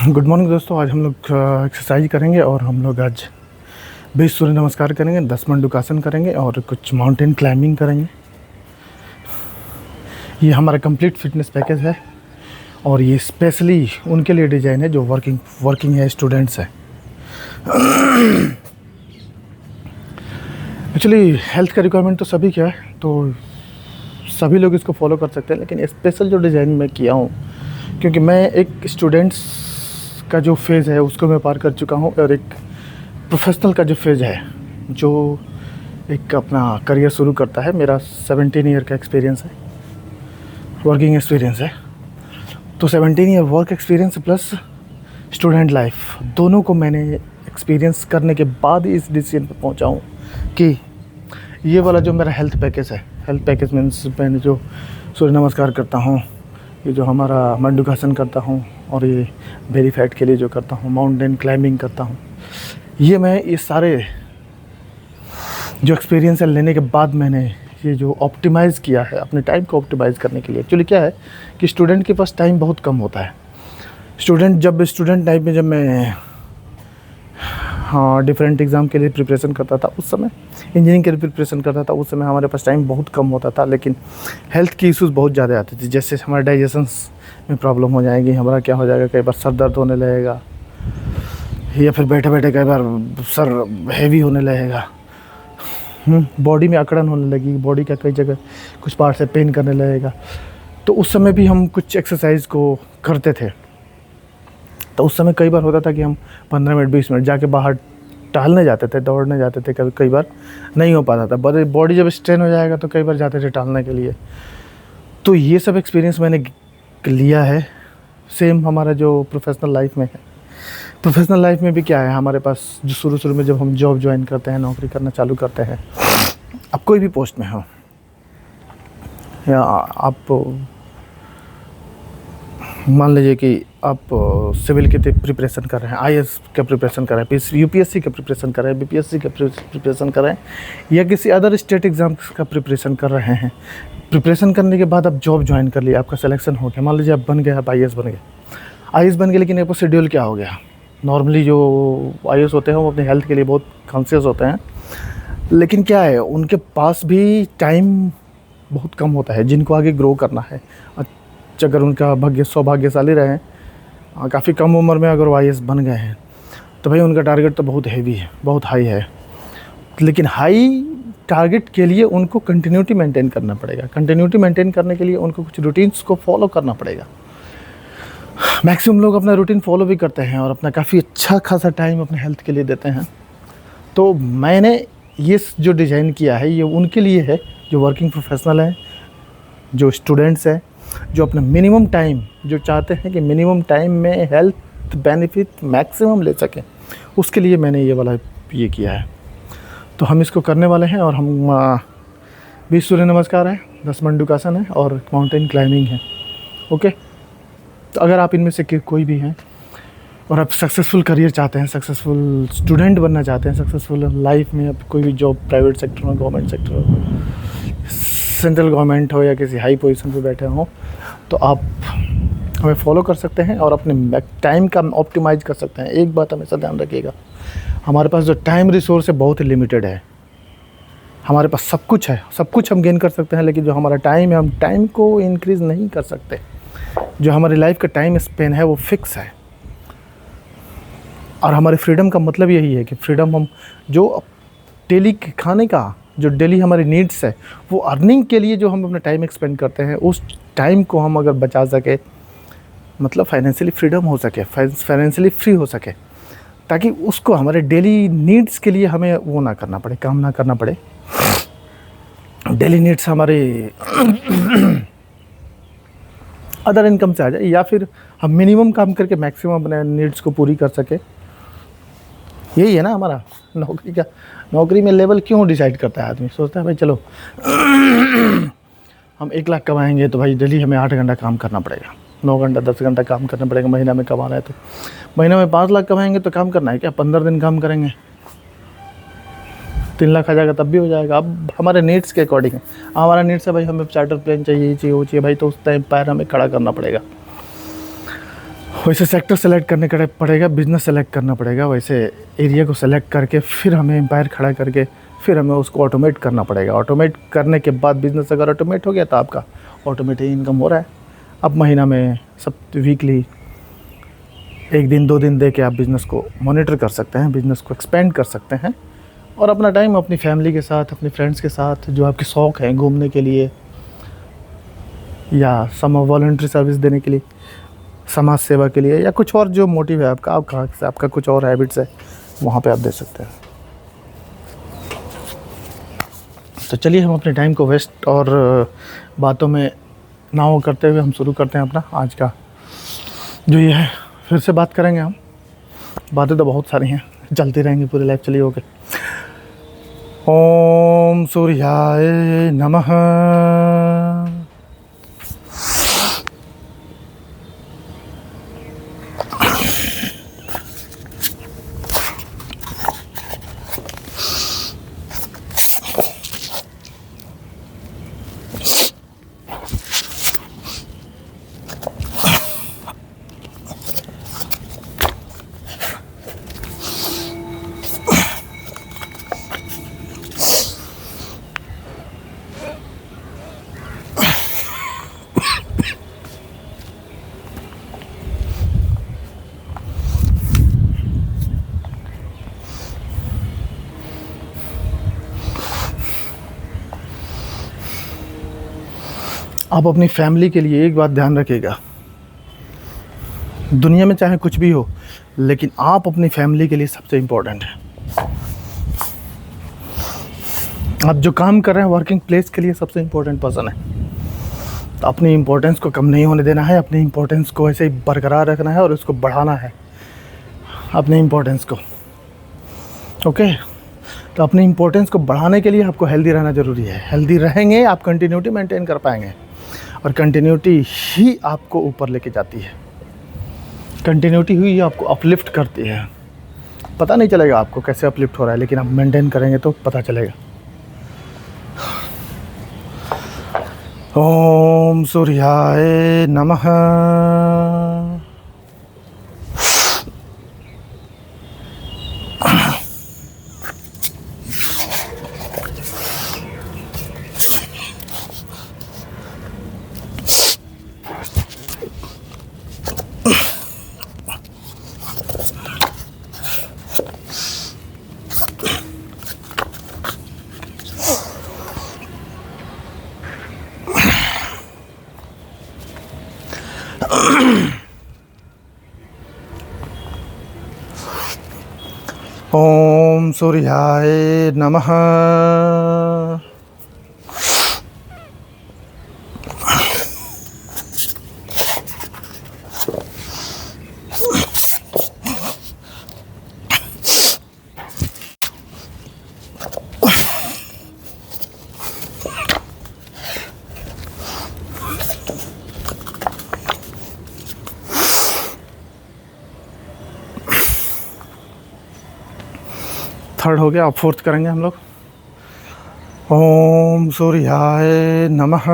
Good morning दोस्तों। आज हम लोग एक्सरसाइज करेंगे और हम लोग आज 20 सूर्य नमस्कार करेंगे, 10 मंडूकासन करेंगे और कुछ माउंटेन क्लाइंबिंग करेंगे। ये हमारा कंप्लीट फिटनेस पैकेज है और ये स्पेशली उनके लिए डिज़ाइन है जो वर्किंग है, स्टूडेंट्स हैं। एक्चुअली हेल्थ का रिक्वायरमेंट तो सभी का है, तो सभी लोग इसको फॉलो कर सकते हैं, लेकिन स्पेशल जो डिज़ाइन मैं किया हूँ क्योंकि मैं एक स्टूडेंट्स का जो फेज़ है उसको मैं पार कर चुका हूँ और एक प्रोफेशनल का जो फेज़ है, जो एक अपना करियर शुरू करता है। मेरा 17 ईयर का एक्सपीरियंस है, वर्किंग एक्सपीरियंस है। तो 17 year work experience plus student life दोनों को मैंने एक्सपीरियंस करने के बाद इस डिसीजन पर पहुँचा हूँ कि ये वाला जो मेरा हेल्थ पैकेज है, हेल्थ पैकेज मीन्स मैंने जो सूर्य नमस्कार करता हूँ, ये जो हमारा मंडूकासन करता हूँ और ये बेली फैट के लिए जो करता हूँ, माउंटेन क्लाइंबिंग करता हूँ, ये मैं ये सारे जो एक्सपीरियंस है लेने के बाद मैंने ये जो ऑप्टिमाइज़ किया है अपने टाइम को ऑप्टिमाइज़ करने के लिए। एक्चुअली क्या है कि स्टूडेंट के पास टाइम बहुत कम होता है। स्टूडेंट टाइम में जब मैं डिफरेंट एग्ज़ाम के लिए प्रिपरेशन करता था, उस समय इंजीनियरिंग के लिए प्रिपरेशन करता था, उस समय हमारे पास टाइम बहुत कम होता था, लेकिन हेल्थ की इश्यूज़ बहुत ज़्यादा आते थे। जैसे हमारे डाइजेशंस में प्रॉब्लम हो जाएगी, हमारा क्या हो जाएगा, कई बार सर दर्द होने लगेगा या फिर बैठे बैठे कई बार सर हैवी होने लगेगा, बॉडी में अकड़न होने लगी, बॉडी का कई जगह कुछ पार्ट से पेन करने लगेगा। तो उस समय भी हम कुछ एक्सरसाइज को करते थे। तो उस समय कई बार होता था कि हम 15 मिनट 20 मिनट जाके बाहर टहलने जाते थे, दौड़ने जाते थे, कई बार नहीं हो पाता था। बॉडी जब स्ट्रेन हो जाएगा तो कई बार जाते थे टहलने के लिए। तो ये सब एक्सपीरियंस मैंने लिया है। सेम हमारा जो प्रोफेशनल लाइफ में है, प्रोफेशनल लाइफ में भी क्या है, हमारे पास जो शुरू में जब हम जॉब ज्वाइन करते हैं, नौकरी करना चालू करते हैं, आप कोई भी पोस्ट में हो या आप मान लीजिए कि आप सिविल की प्रिपरेशन कर रहे हैं, आईएएस का प्रिपरेशन कर रहे हैं, यूपीएससी का प्रिपरेशन कर रहे हैं, बीपीएससी का प्रिपरेशन कर रहे हैं या किसी अदर स्टेट एग्ज़ाम्स का प्रिपरेशन कर रहे हैं। प्रिपरेशन करने के बाद आप जॉब ज्वाइन कर लिया, आपका सिलेक्शन हो गया, मान लीजिए आप बन गए, आप आईएएस बन गए, लेकिन आपको शेड्यूल क्या हो गया। नॉर्मली जो आईएएस होते हैं वो अपनी हेल्थ के लिए बहुत कॉन्शियस होते हैं, लेकिन क्या है उनके पास भी टाइम बहुत कम होता है जिनको आगे ग्रो करना है। अगर उनका सौभाग्यशाली रहे, काफ़ी कम उम्र में अगर वो आईएएस बन गए हैं तो भाई उनका टारगेट तो बहुत हैवी है, बहुत हाई है। लेकिन हाई टारगेट के लिए उनको कंटिन्यूटी मेंटेन करना पड़ेगा। कंटिन्यूटी मेंटेन करने के लिए उनको कुछ रूटीन्स को फॉलो करना पड़ेगा। मैक्सिमम लोग अपना रूटीन फॉलो भी करते हैं और अपना काफ़ी अच्छा खासा टाइम अपने हेल्थ के लिए देते हैं। तो मैंने ये जो डिज़ाइन किया है ये उनके लिए है जो वर्किंग प्रोफेशनल हैं, जो स्टूडेंट्स हैं, जो अपना मिनिमम टाइम, जो चाहते हैं कि मिनिमम टाइम में हेल्थ बेनिफिट मैक्सिमम ले सकें, उसके लिए मैंने ये वाला ये किया है। तो हम इसको करने वाले हैं और हम 20 सूर्य नमस्कार है, 10 मंडूकासन है और माउंटेन क्लाइंबिंग है। ओके, तो अगर आप इनमें से कोई भी हैं और आप सक्सेसफुल करियर चाहते हैं, सक्सेसफुल स्टूडेंट बनना चाहते हैं, सक्सेसफुल लाइफ में आप कोई भी जॉब, प्राइवेट सेक्टर हो, गवर्नमेंट सेक्टर हो, सेंट्रल गवर्नमेंट हो या किसी हाई पोजीशन पे बैठे हों, तो आप हमें फॉलो कर सकते हैं और अपने टाइम का ऑप्टिमाइज़ कर सकते हैं। एक बात हमेशा ध्यान रखिएगा, हमारे पास जो टाइम रिसोर्स है बहुत लिमिटेड है। हमारे पास सब कुछ है, सब कुछ हम गेन कर सकते हैं, लेकिन जो हमारा टाइम है हम टाइम को इंक्रीज़ नहीं कर सकते। जो हमारी लाइफ का टाइम स्पेन है वो फिक्स है। और हमारे फ्रीडम का मतलब यही है कि फ्रीडम हम जो डेली खाने का, जो डेली हमारी नीड्स है, वो अर्निंग के लिए जो हम अपना टाइम एक्सपेंड करते हैं, उस टाइम को हम अगर बचा सके, मतलब फाइनेंशियली फ्रीडम हो सके, फाइनेंशियली फ्री हो सके, ताकि उसको हमारे डेली नीड्स के लिए हमें वो ना करना पड़े, काम ना करना पड़े। डेली नीड्स हमारे अदर इनकम से आ जाए या फिर हम मिनिमम काम करके मैक्सिमम अपने नीड्स को पूरी कर सके। यही है ना हमारा नौकरी का। नौकरी में लेवल क्यों डिसाइड करता है आदमी, सोचता है भाई चलो हम 1 लाख कमाएंगे तो भाई डेली हमें 8 घंटा काम करना पड़ेगा, 9 घंटा 10 घंटा काम करना पड़ेगा। महीना में कमाना है तो महीना में 5 लाख कमाएंगे तो काम करना है क्या, 15 दिन काम करेंगे 3 लाख आ जाएगा, तब भी हो जाएगा। अब हमारे नीड्स के अकॉर्डिंग है। हमारा नीड्स है भाई हमें चार्टर प्लेन चाहिए, ये चाहिए, वो चाहिए भाई, तो उस टाइम पैर हमें खड़ा करना पड़ेगा। वैसे सेक्टर सेलेक्ट करने का पड़ेगा, बिज़नेस सेलेक्ट करना पड़ेगा, वैसे एरिया को सेलेक्ट करके फिर हमें एम्पायर खड़ा करके फिर हमें उसको ऑटोमेट करना पड़ेगा। ऑटोमेट करने के बाद बिज़नेस अगर ऑटोमेट हो गया तो आपका ऑटोमेटिक इनकम हो रहा है। अब महीना में सब वीकली 1 दिन 2 दिन दे के आप बिज़नेस को मॉनिटर कर सकते हैं, बिज़नेस को एक्सपेंड कर सकते हैं और अपना टाइम अपनी फैमिली के साथ, अपने फ्रेंड्स के साथ, जो आपके शौक़ हैं घूमने के लिए या सम वॉलंटरी सर्विस देने के लिए, समाज सेवा के लिए, या कुछ और जो मोटिव है आपका, आपका कुछ और हैबिट्स है, वहाँ पे आप दे सकते हैं। तो चलिए हम अपने टाइम को वेस्ट और बातों में ना हो करते हुए हम शुरू करते हैं अपना आज का जो ये है। फिर से बात करेंगे हम, बातें तो बहुत सारी हैं, चलती रहेंगी पूरी लाइफ। चलिए ओके। ओम सूर्याय नमः। आप अपनी फैमिली के लिए एक बात ध्यान रखिएगा, दुनिया में चाहे कुछ भी हो लेकिन आप अपनी फैमिली के लिए सबसे इम्पोर्टेंट हैं। आप जो काम कर रहे हैं वर्किंग प्लेस के लिए सबसे इम्पोर्टेंट पर्सन है। तो अपनी इम्पोर्टेंस को कम नहीं होने देना है, अपनी इम्पोर्टेंस को ऐसे ही बरकरार रखना है और उसको बढ़ाना है, अपनी इम्पोर्टेंस को। ओके, तो अपनी इम्पोर्टेंस को बढ़ाने के लिए आपको हेल्दी रहना ज़रूरी है। हेल्दी रहेंगे आप कंटिन्यूटी मेंटेन कर पाएंगे और कंटिन्यूटी ही आपको ऊपर लेके जाती है। कंटिन्यूटी ही आपको अपलिफ्ट करती है। पता नहीं चलेगा आपको कैसे अपलिफ्ट हो रहा है, लेकिन आप मेंटेन करेंगे तो पता चलेगा। ओम सूर्याय नमः। ओम सूर्याय नमः। थर्ड हो गया, अब फोर्थ करेंगे हम लोग। ओम सूर्याय नमः।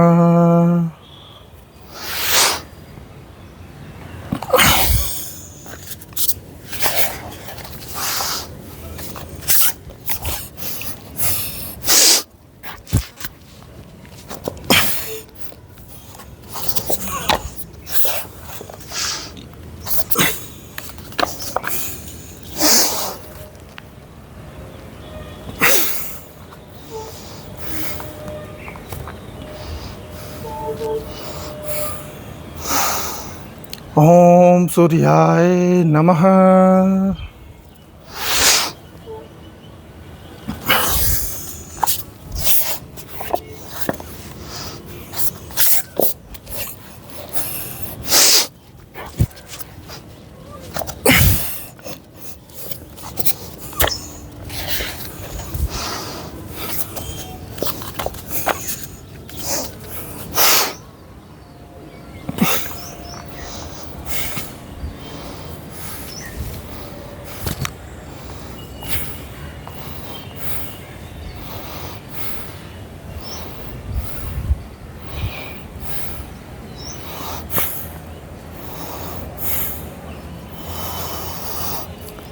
ओम सूर्याय नमः।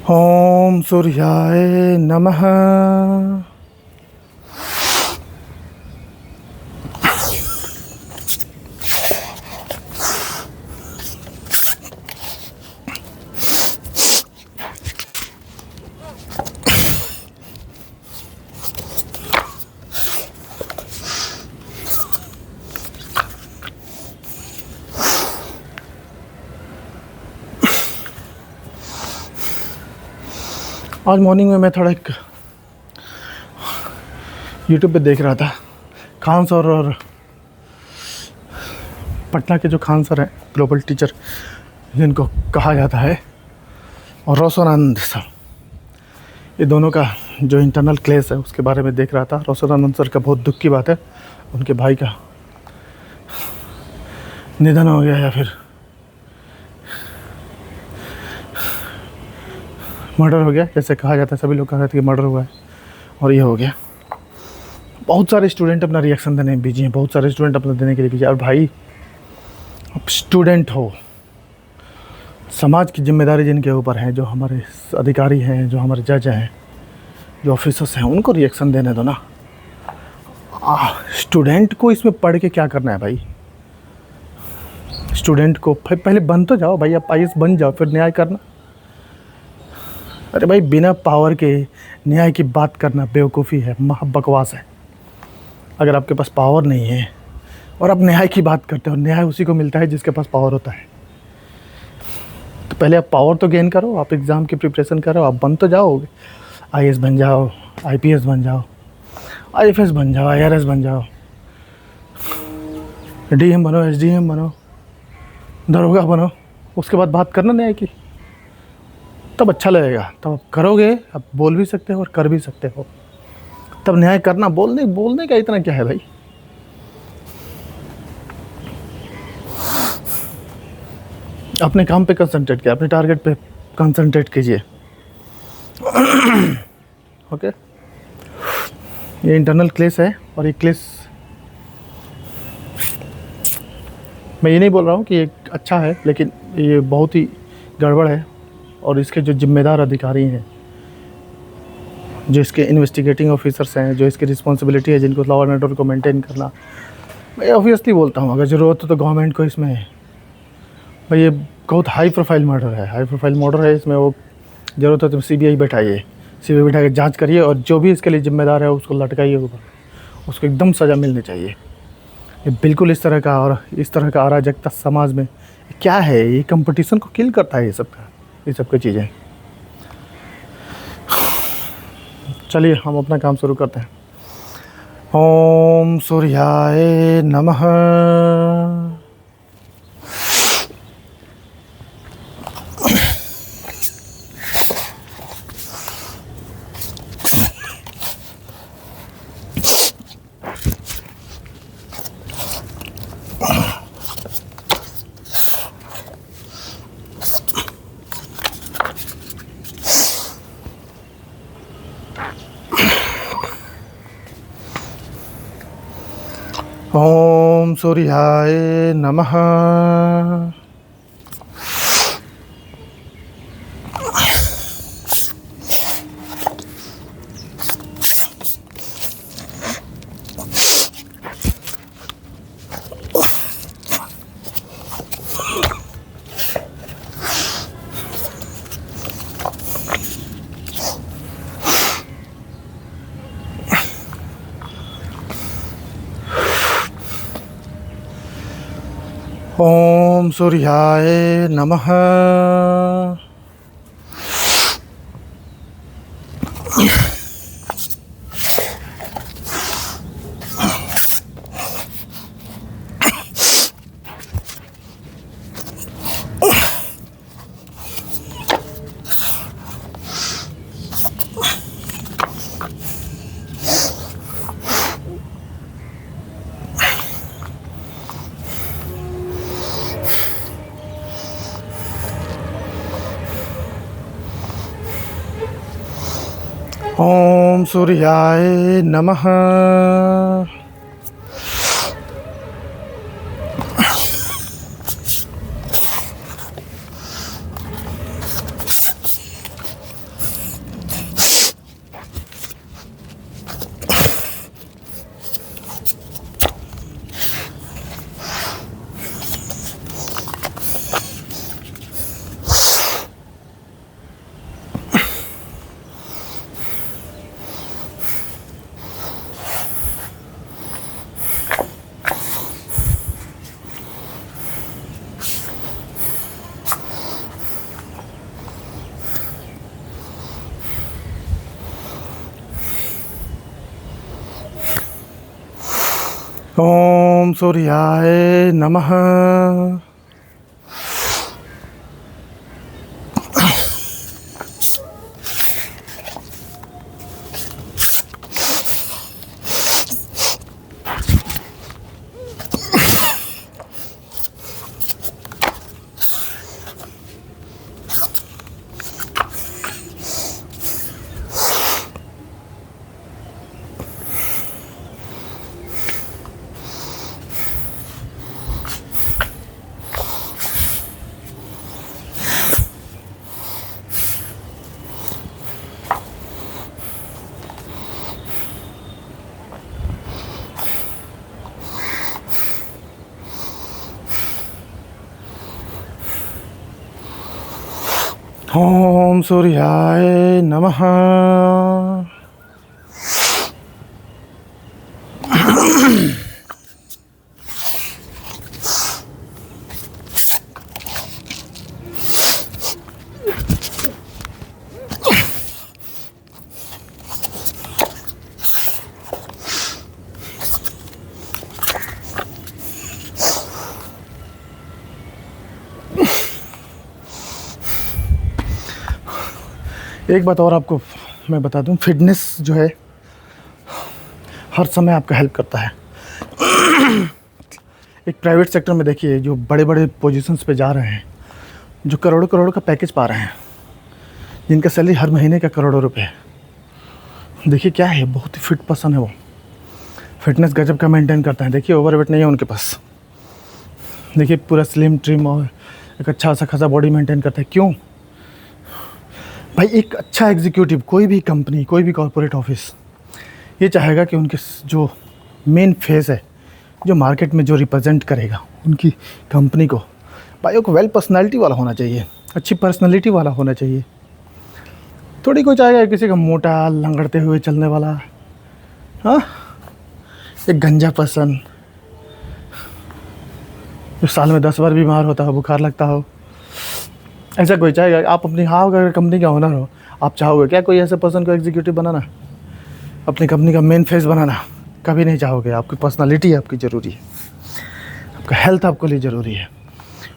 ओम सूर्याय नमः। आज मॉर्निंग में मैं थोड़ा एक यूट्यूब पे देख रहा था, खान सर और पटना के जो खान सर हैं, ग्लोबल टीचर जिनको कहा जाता है, और रोशनानंद सर, ये दोनों का जो इंटरनल क्लेश है उसके बारे में देख रहा था। रोशनानंद सर का बहुत दुख की बात है, उनके भाई का निधन हो गया या फिर मर्डर हो गया, जैसे कहा जाता है। सभी लोग कह रहे थे कि मर्डर हुआ है और ये हो गया। बहुत सारे स्टूडेंट अपना रिएक्शन देने में बिजी हैं, बहुत सारे स्टूडेंट अपना देने के लिए बिजी हैं। और भाई, अब स्टूडेंट हो, समाज की जिम्मेदारी जिनके ऊपर है, जो हमारे अधिकारी हैं, जो हमारे जज हैं, जो ऑफिसर्स हैं, उनको रिएक्शन देने दो ना। स्टूडेंट को इसमें पढ़ के क्या करना है भाई? स्टूडेंट को पहले बन तो जाओ भाई, आप IAS बन जाओ, फिर न्याय करना। अरे भाई, बिना पावर के न्याय की बात करना बेवकूफ़ी है, महा बकवास है। अगर आपके पास पावर नहीं है और आप न्याय की बात करते हो, न्याय उसी को मिलता है जिसके पास पावर होता है। तो पहले आप पावर तो गेन करो, आप एग्ज़ाम की प्रिपरेशन करो, आप बन तो जाओगे। IAS बन जाओ, IPS बन जाओ, IFS बन जाओ, IRS बन जाओ, DM बनो, SDM बनो, दरोगा बनो। उसके बाद बात करना न्याय की, तब अच्छा लगेगा। तब आप करोगे, आप बोल भी सकते हो और कर भी सकते हो, तब न्याय करना। बोलने का इतना क्या है भाई? अपने काम पे कंसंट्रेट कीजिए, अपने टारगेट पे कंसंट्रेट कीजिए। ओके, ये इंटरनल क्लेश है, और ये क्लेश मैं ये नहीं बोल रहा हूँ कि ये अच्छा है, लेकिन ये बहुत ही गड़बड़ है। और इसके जो जिम्मेदार अधिकारी हैं, जो इसके इन्वेस्टिगेटिंग ऑफिसर्स हैं, जो इसकी रिस्पॉन्सिबिलिटी है, जिनको लॉ एंड ऑर्डर को मेंटेन करना, मैं ऑब्वियसली बोलता हूँ, अगर ज़रूरत हो तो गवर्नमेंट को इसमें, भाई ये बहुत हाई प्रोफाइल मर्डर है, इसमें वो ज़रूरत है तो CBI बैठाइए, CBI बैठा के जाँच करिए, और जो भी इसके लिए जिम्मेदार है उसको लटकाइए ऊपर, उसको एकदम सज़ा मिलनी चाहिए। ये बिल्कुल इस तरह का अराजकता समाज में क्या है? ये कंपटीशन को किल करता है, ये सब की चीज़ें। चलिए हम अपना काम शुरू करते हैं। ओम सूर्याय नमः। ओम सूर्याय नमः। ओम सूर्याय नमः। ओम सूर्याय नमः। ओम सूर्याय नमः। ओम सूर्याय नमः। एक बात और आपको मैं बता दूं, फिटनेस जो है हर समय आपका हेल्प करता है। एक प्राइवेट सेक्टर में देखिए, जो बड़े बड़े पोजीशंस पे जा रहे हैं, जो करोड़ों करोड़ों का पैकेज पा रहे हैं, जिनका सैलरी हर महीने का करोड़ों रुपए है, देखिए क्या है, बहुत ही फिट पर्सन है वो, फिटनेस गजब का मेंटेन करते हैं। देखिए ओवरवेट नहीं है उनके पास, देखिए पूरा स्लिम ट्रिम और एक अच्छा सा खासा बॉडी मेंटेन करते हैं। क्यों भाई? एक अच्छा एग्जीक्यूटिव, कोई भी कंपनी, कोई भी कॉर्पोरेट ऑफिस ये चाहेगा कि उनके जो मेन फेस है, जो मार्केट में जो रिप्रेजेंट करेगा उनकी कंपनी को, भाई एक वेल पर्सनालिटी वाला होना चाहिए, अच्छी पर्सनालिटी वाला होना चाहिए। थोड़ी कोई चाहेगा किसी का मोटा लंगड़ते हुए चलने वाला, हाँ, एक गंजा पर्सन जो साल में 10 बार बीमार होता हो, बुखार लगता हो, ऐसा कोई चाहेगा? आप अपनी, हाँ, अगर कंपनी का ओनर हो, आप चाहोगे क्या कोई ऐसे पर्सन को एग्जीक्यूटिव बनाना, अपनी कंपनी का मेन फेस बनाना? कभी नहीं चाहोगे। आपकी पर्सनालिटी आपकी ज़रूरी है, आपका हेल्थ आपके लिए ज़रूरी है,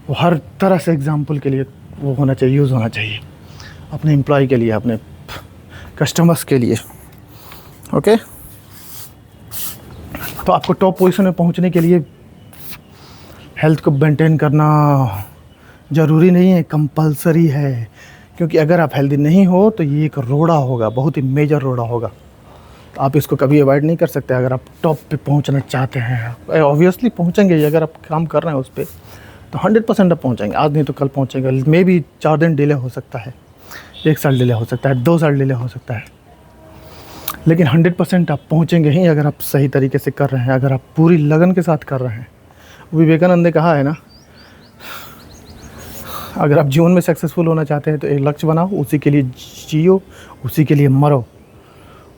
वो हर तरह से एग्जाम्पल के लिए वो होना चाहिए, यूज़ होना चाहिए, अपने एम्प्लॉय के लिए, अपने कस्टमर्स के लिए। ओके, तो आपको टॉप पोजीशन में पहुंचने के लिए हेल्थ को मेंटेन करना ज़रूरी नहीं है, कंपलसरी है। क्योंकि अगर आप हेल्दी नहीं हो तो ये एक रोड़ा होगा, बहुत ही मेजर रोड़ा होगा, तो आप इसको कभी अवॉइड नहीं कर सकते। अगर आप टॉप पे पहुंचना चाहते हैं, ऑब्वियसली पहुंचेंगे ही, अगर आप काम कर रहे हैं उस पर तो 100% आप पहुंचेंगे, आज नहीं तो कल पहुंचेंगे। मे बी 4 दिन डिले हो सकता है, 1 साल डिले हो सकता है, 2 साल डिले हो सकता है, लेकिन 100% आप पहुंचेंगे ही अगर आप सही तरीके से कर रहे हैं, अगर आप पूरी लगन के साथ कर रहे हैं। विवेकानंद ने कहा है ना, अगर आप जीवन में सक्सेसफुल होना चाहते हैं तो एक लक्ष्य बनाओ, उसी के लिए जियो, उसी के लिए मरो,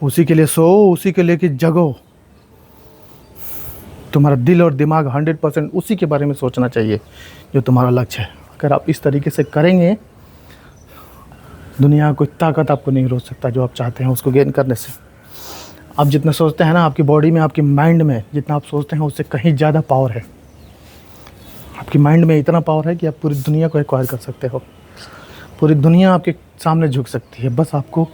उसी के लिए सो, उसी के लिए कि जगो। तुम्हारा दिल और दिमाग 100% उसी के बारे में सोचना चाहिए जो तुम्हारा लक्ष्य है। अगर आप इस तरीके से करेंगे, दुनिया कोई ताकत आपको नहीं रोक सकता जो आप चाहते हैं उसको गेन करने से। आप जितना सोचते हैं ना, आपकी बॉडी में, आपकी माइंड में जितना आप सोचते हैं उससे कहीं ज़्यादा पावर है। आपकी माइंड में इतना पावर है कि आप पूरी दुनिया को एक्वायर कर सकते हो, पूरी दुनिया आपके सामने झुक सकती है। बस आपको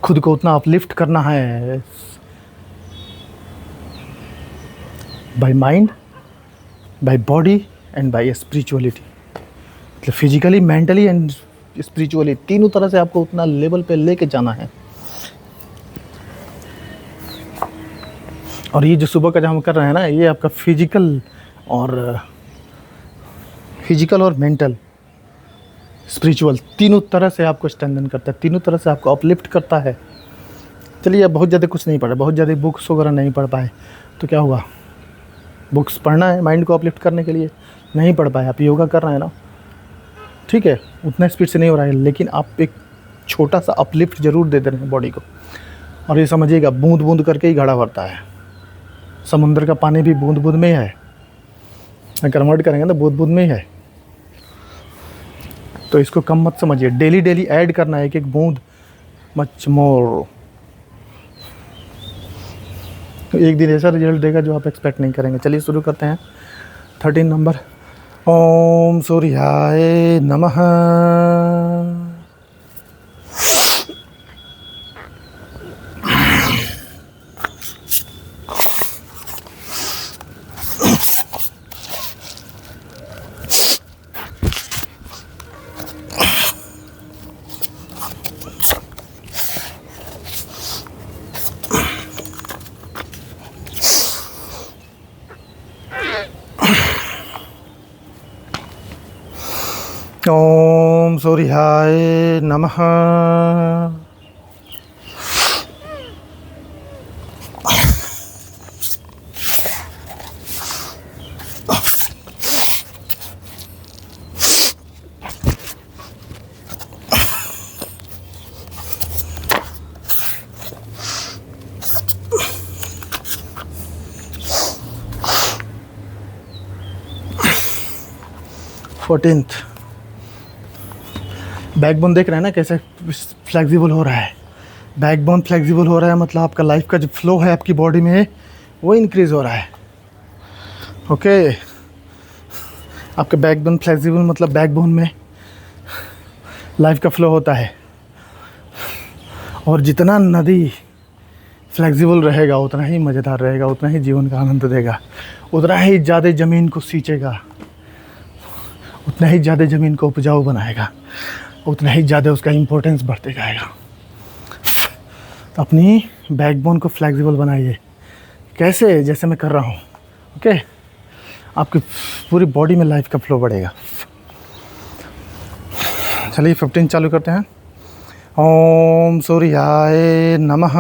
खुद को उतना अपलिफ्ट करना है, by mind, by body and by spirituality. मतलब फिजिकली, मेंटली एंड स्पिरिचुअली, तीनों तरह से आपको उतना लेवल पे लेके जाना है। और ये जो सुबह का जो हम कर रहे हैं ना, ये आपका फिजिकल और मेंटल, स्पिरिचुअल, तीनों तरह से आपको स्ट्रेंथन करता है, तीनों तरह से आपको अपलिफ्ट करता है। चलिए, अब बहुत ज़्यादा कुछ नहीं पढ़ा, बहुत ज़्यादा बुक्स वगैरह नहीं पढ़ पाए तो क्या हुआ? बुक्स पढ़ना है माइंड को अपलिफ्ट करने के लिए, नहीं पढ़ पाए, आप योगा कर रहे हैं ना, ठीक है, उतना स्पीड से नहीं हो रहा है, लेकिन आप एक छोटा सा अपलिफ्ट ज़रूर दे रहे हैं बॉडी को। और ये समझिएगा, बूंद बूंद करके ही घड़ा भरता है, समुद्र का पानी भी बूंद बूंद में ही है, कन्वर्ट करेंगे तो बूंद बूंद में ही है। तो इसको कम मत समझिए, डेली डेली ऐड करना है, एक एक बूंद, मच मोर। एक दिन ऐसा रिजल्ट देगा जो आप एक्सपेक्ट नहीं करेंगे। चलिए शुरू करते हैं। 13 नंबर, ओम सूर्याय नमः। ओम सूर्याय नमः। 14th, बैकबोन देख रहे हैं ना कैसे फ्लेक्सिबल हो रहा है। बैकबोन फ्लेक्सिबल हो रहा है मतलब आपका लाइफ का जो फ्लो है आपकी बॉडी में वो इंक्रीज़ हो रहा है। ओके, आपका बैकबोन फ्लेक्सिबल मतलब बैकबोन में लाइफ का फ्लो होता है। और जितना नदी फ्लेक्सिबल रहेगा उतना ही मज़ेदार रहेगा, उतना ही जीवन का आनंद देगा, उतना ही ज़्यादा ज़मीन को सींचेगा, उतना ही ज़्यादा ज़मीन को उपजाऊ बनाएगा, उतना ही ज़्यादा उसका इम्पोर्टेंस बढ़ते जाएगा। तो अपनी बैकबोन को फ्लेक्सिबल बनाइए। कैसे? जैसे मैं कर रहा हूँ। ओके, आपकी पूरी बॉडी में लाइफ का फ्लो बढ़ेगा। चलिए 15 चालू करते हैं। ओम सूर्याय नमः।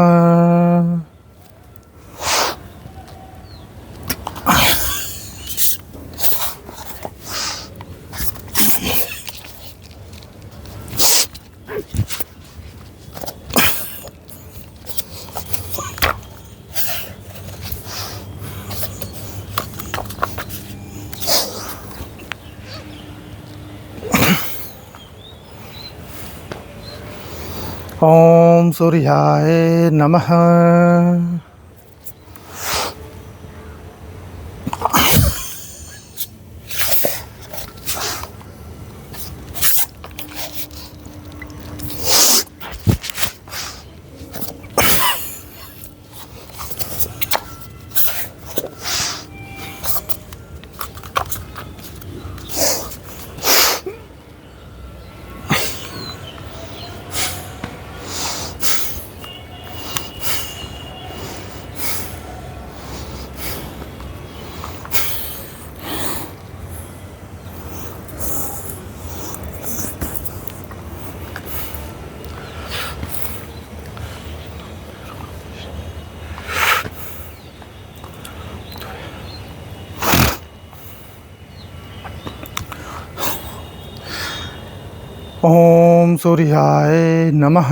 ओम सूर्याय नमः। ओम सूर्याय नमः।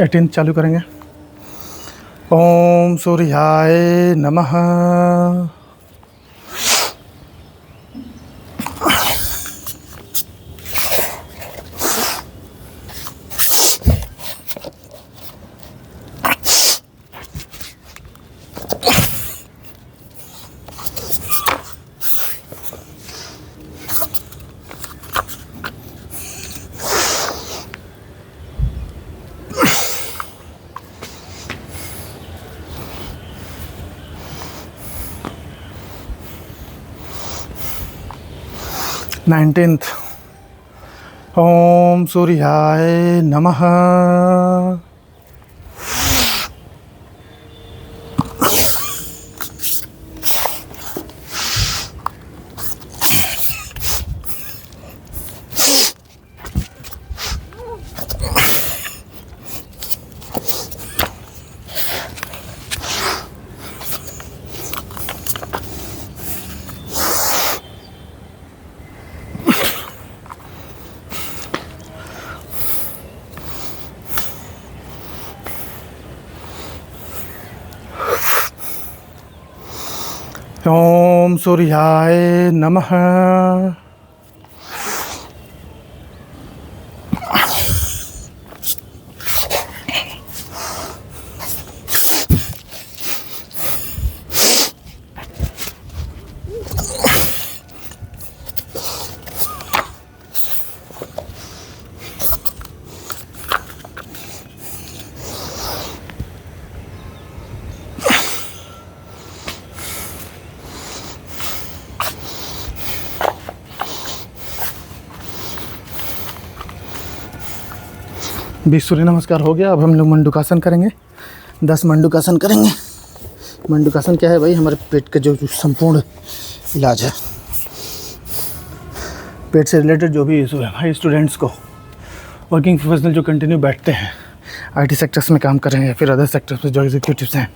एटीन चालू करेंगे। ओम सूर्याय नमः। नाइनटीन्थ, ओम सूर्याय नमः। ओम सूर्याय नमः। बीस सूर्य नमस्कार हो गया। अब हम लोग मंडूकासन करेंगे। 10 मंडूकासन करेंगे। मंडूकासन क्या है भाई? हमारे पेट का जो संपूर्ण इलाज है, पेट से रिलेटेड जो भी इशू है भाई, स्टूडेंट्स को, वर्किंग प्रोफेशनल जो कंटिन्यू बैठते हैं, आईटी सेक्टर्स में काम कर रहे हैं या फिर अदर सेक्टर्स में जो एग्जीक्यूटिव्स हैं,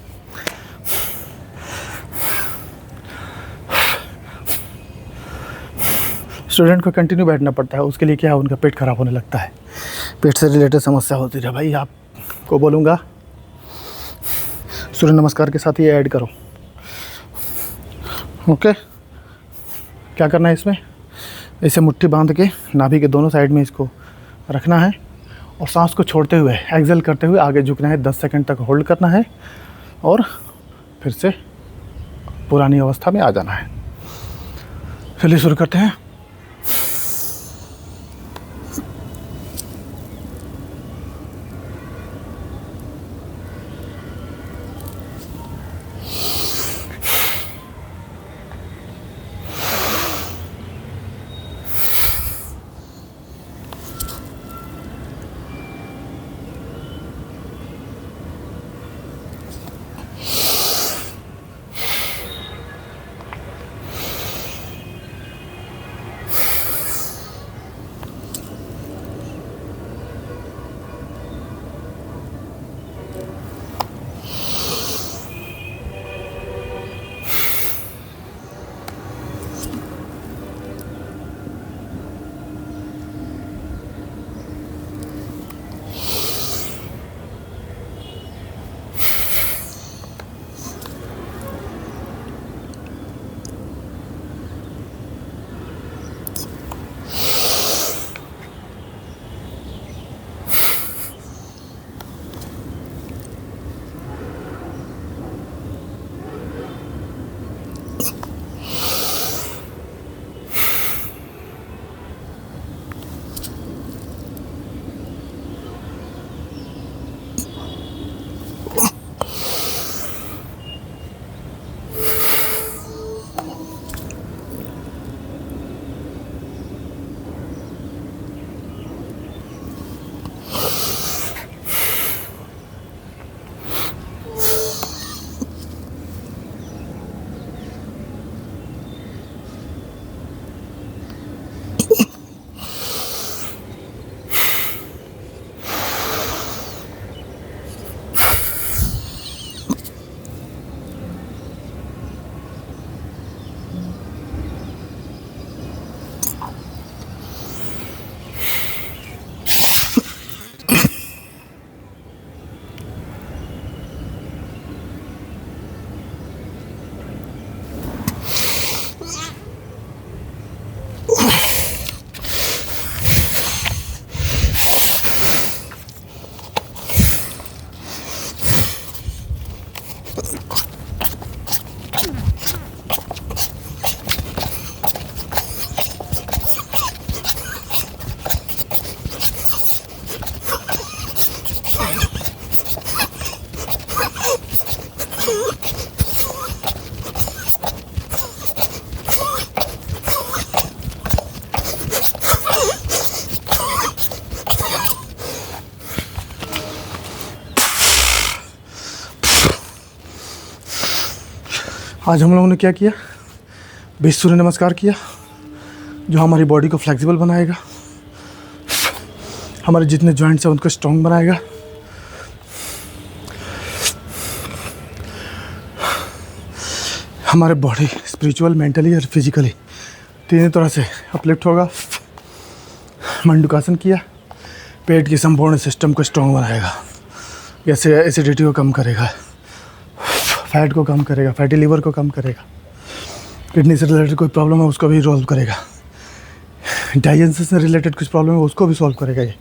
स्टूडेंट को कंटिन्यू बैठना पड़ता है। उसके लिए क्या है, उनका पेट खराब होने लगता है। पेट से रिलेटेड समस्या होती है भाई, आपको बोलूँगा सूर्य नमस्कार के साथ ये ऐड करो। ओके, क्या करना है इसमें? इसे मुट्ठी बांध के नाभि के दोनों साइड में इसको रखना है और सांस को छोड़ते हुए, एक्सेल करते हुए आगे झुकना है। 10 सेकंड तक होल्ड करना है और फिर से पुरानी अवस्था में आ जाना है। चलिए शुरू करते हैं। आज हम लोगों ने क्या किया? 20 सूर्य नमस्कार किया, जो हमारी बॉडी को फ्लेक्सिबल बनाएगा, हमारे जितने जॉइंट्स हैं उनको स्ट्रॉन्ग बनाएगा, हमारे बॉडी स्पिरिचुअल, मेंटली और फिजिकली तीनों तरह से अपलिफ्ट होगा। मंडूकासन किया, पेट की संपूर्ण सिस्टम को स्ट्रॉन्ग बनाएगा, जैसे एसिडिटी को कम करेगा, फैट को कम करेगा, फैटी लीवर को कम करेगा, किडनी से रिलेटेड कोई प्रॉब्लम है उसको भी सॉल्व करेगा, डाइजेशन से रिलेटेड कुछ प्रॉब्लम है उसको भी सॉल्व करेगा ये।